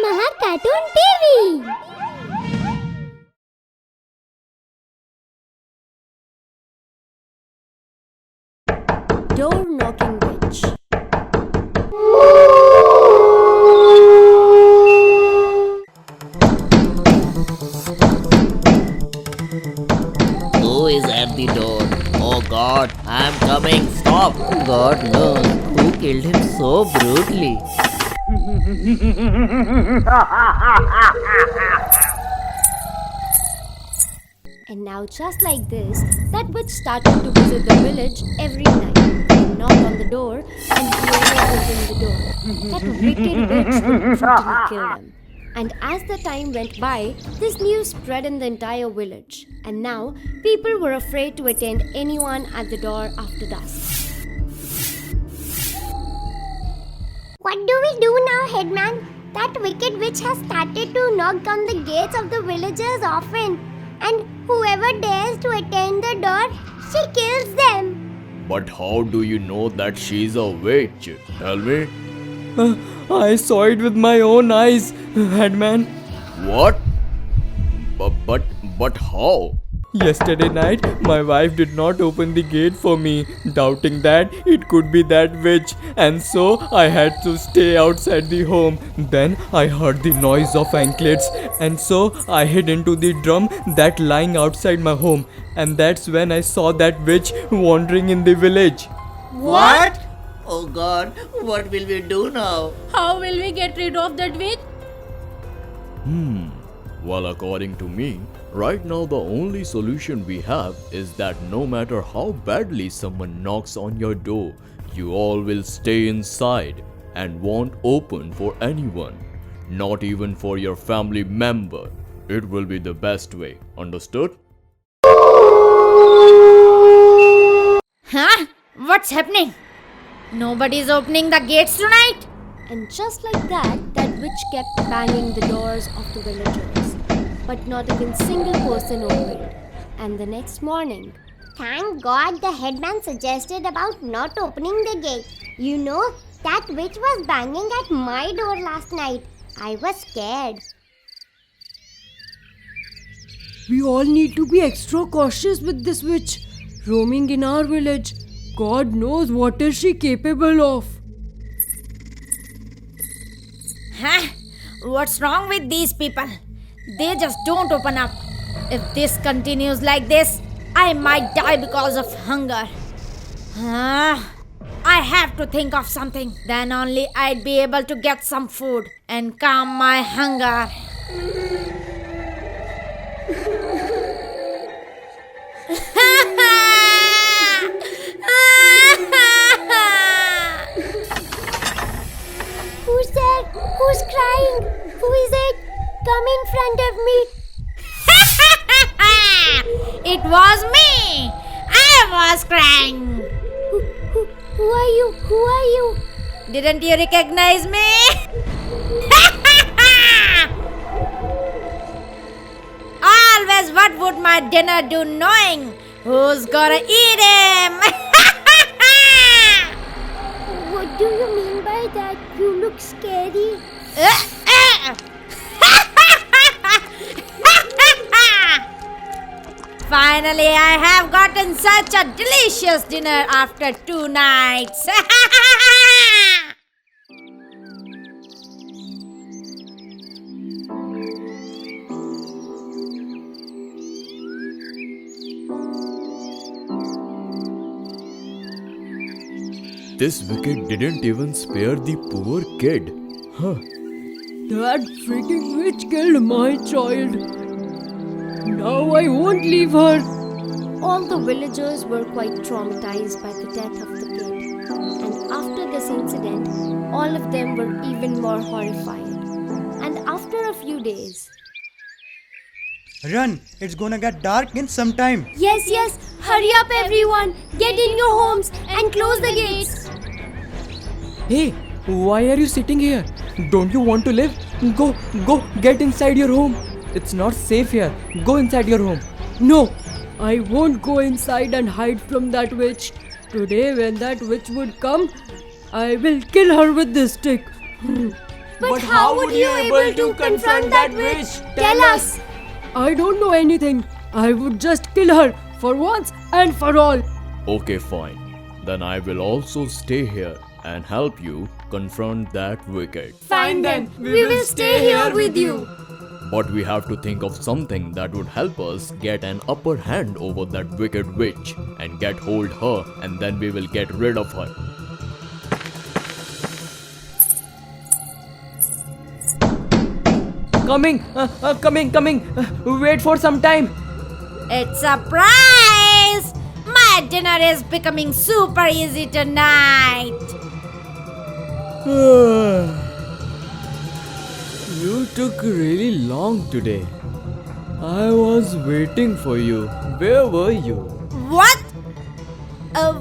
Maha Cartoon TV. Door knocking witch. Who is at the door? Oh God, I'm coming. Stop. God knows who killed him so brutally. And now just like this, that witch started to visit the village every night. And knock on the door, and whoever opened the door, that wicked witch would brutally kill them. And as the time went by, this news spread in the entire village. And now, people were afraid to attend anyone at the door after dusk. What do we do now, Headman? That wicked witch has started to knock on the gates of the villagers often. And whoever dares to attend the door, she kills them. But how do you know that she's a witch? Tell me. I saw it with my own eyes, Headman. What? But how? Yesterday night, my wife did not open the gate for me, doubting that it could be that witch, and so I had to stay outside the home. Then I heard the noise of anklets, and so I hid into the drum that lying outside my home, and that's when I saw that witch wandering in the village. What? Oh God, what will we do now? How will we get rid of that witch? Well, according to me, right now the only solution we have is that no matter how badly someone knocks on your door, you all will stay inside and won't open for anyone, not even for your family member. It will be the best way, understood? Huh? What's happening? Nobody's opening the gates tonight? And just like that, that witch kept banging the doors of the villagers. But not even single person opened. And the next morning, Thank God the headman suggested about not opening the gate. You know, that witch was banging at my door last night. I was scared. We all need to be extra cautious with this witch roaming in our village. God knows what is she capable of. Huh? What's wrong with these people? They just don't open up. If this continues like this, I might die because of hunger. I have to think of something. Then only I'd be able to get some food and calm my hunger. Who's there? Who's crying? Who is it? Come in front of me. It was me! I was crying! Who are you? Who are you? Didn't you recognize me? Always, what would my dinner do knowing who's gonna eat him? What do you mean by that? You look scary. Finally, I have gotten such a delicious dinner after 2 nights. This wicked didn't even spare the poor kid. That freaking witch killed my child. Now I won't leave her. all the villagers were quite traumatized by the death of the kid. And after this incident, all of them were even more horrified. And after a few days... Run! It's gonna get dark in some time. Yes, hurry up everyone! Get in your homes and close the gates! Hey, why are you sitting here? Don't you want to live? Go, get inside your home. It's not safe here. Go inside your home. No, I won't go inside and hide from that witch. Today when that witch would come, I will kill her with this stick. But how would you able to confront that witch? Tell us. I don't know anything. I would just kill her for once and for all. Okay, fine. Then I will also stay here and help you confront that wicked. Fine then. We will stay here with you. But we have to think of something that would help us get an upper hand over that wicked witch and get hold her, and then we will get rid of her. Coming. Wait for some time. It's a surprise! My dinner is becoming super easy tonight. You took really long today. I was waiting for you. Where were you? What?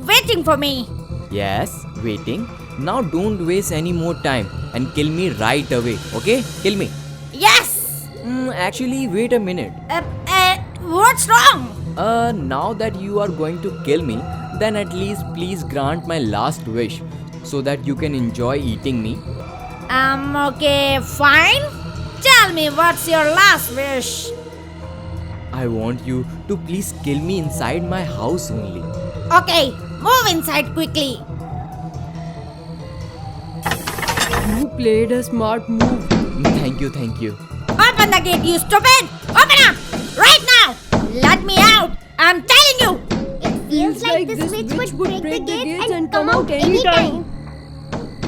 Waiting for me. Yes, waiting. Now don't waste any more time and kill me right away. Okay? Kill me. Yes. Actually, wait a minute. What's wrong? Now that you are going to kill me, then at least please grant my last wish so that you can enjoy eating me. Okay, fine. Tell me what's your last wish? I want you to please kill me inside my house only. Okay, move inside quickly. You played a smart move. Thank you. Open the gate, you stupid! Open up! Right now! Let me out! I'm telling you! It feels like this witch would break the gates and come out anytime.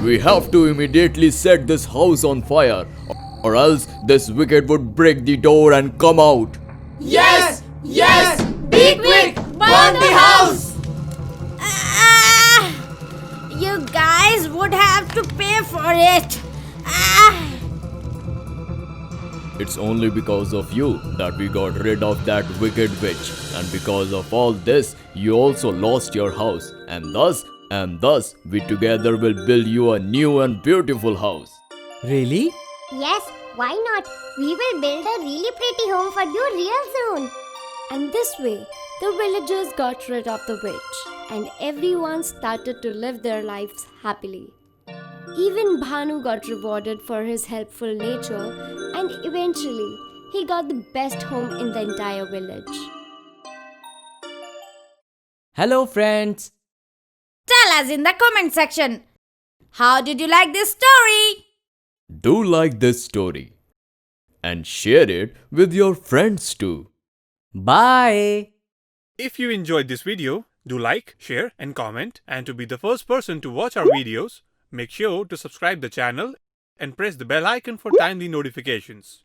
We have to immediately set this house on fire, or else this wicked would break the door and come out. Yes! Be quick! Burn the house! You guys would have to pay for it. It's only because of you that we got rid of that wicked witch, and because of all this, you also lost your house, and thus we together will build you a new and beautiful house. Really? Yes, why not? We will build a really pretty home for you real soon. And this way, the villagers got rid of the witch, and everyone started to live their lives happily. Even Bhanu got rewarded for his helpful nature, and eventually, he got the best home in the entire village. Hello, friends. Tell us in the comment section. How did you like this story? Do like this story and share it with your friends too. Bye. If you enjoyed this video, do like, share and comment, and to be the first person to watch our videos, make sure to subscribe the channel and press the bell icon for timely notifications.